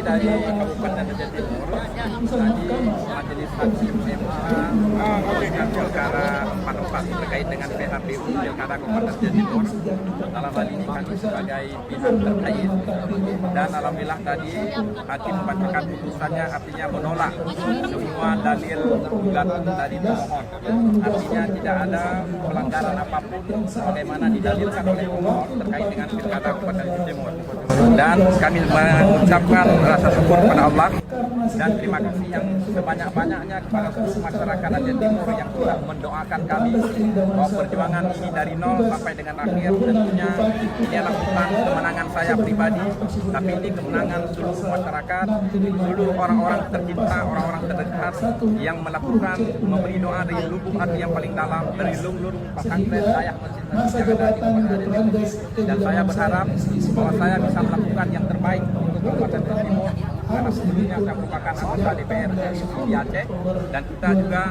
dari Kabupaten Aceh Timur. Tadi Majelis Hakim MA memberikan perkara 44 terkait dengan PHPU Pilkada Kabupaten Aceh Timur. Dalam hal ini kami sebagai pihak terkait, dan alhamdulillah tadi hakim membacakan putusannya, artinya menolak semua dalil gugatan dari pemohon. Artinya tidak ada pelanggaran apapun bagaimana didalilkan oleh pemohon terkait dengan Pilkada Kabupaten Aceh Timur. Dan kami mengucapkan rasa syukur kepada Allah dan terima kasih yang sebanyak-banyaknya kepada seluruh masyarakat Aceh Timur yang telah mendoakan kami bahwa perjuangan ini dari nol sampai dengan akhir. Tentunya ini adalah bukan kemenangan saya pribadi, tapi ini kemenangan seluruh masyarakat, seluruh orang-orang tercinta, orang-orang terdekat yang melakukan memberi doa dari lubuk hati yang paling dalam, dari lubuk pesantren dayak masjid-masjid yang ada di Kabupaten Aceh Timur. Dan saya berharap bahwa saya bisa melakukan yang terbaik untuk Kabupaten Aceh Timur, karena sebelumnya saya merupakan anggota DPR di Aceh, dan kita juga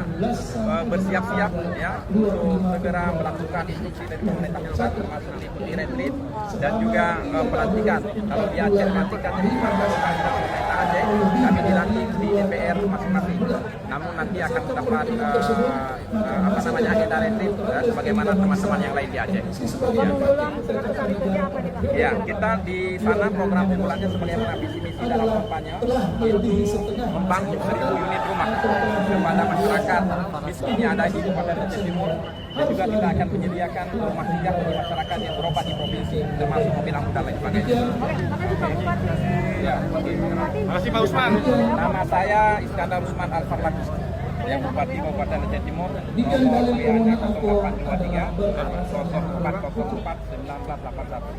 bersiap-siap ya untuk segera melakukan instruksi dari pemerintah pusat, termasuk mengikuti retreat dan juga pelantikan. Kalau di Aceh pelantikan yang dilakukan oleh pemerintah Aceh, kami dilantik di DPR masing-masing. Namun nanti akan mendapat agenda retreat ya, sebagaimana teman-teman yang lain di Aceh. Ya, kita di sana program unggulannya sebagaimana visi misi dalam kampanye, yaitu membangun 1000 unit rumah kepada masyarakat miskin yang ada di Kabupaten Aceh Timur, dan juga kita akan menyediakan rumah singgah bagi masyarakat yang berobat di provinsi, termasuk mobil ambulan dan sebagainya. Ya, terima kasih Pak Usman. Nama saya Iskandar Usman Al-Farlaqis, yang Bupati Kabupaten Aceh Timur. Nomor WA-nya 0823 0404 1981.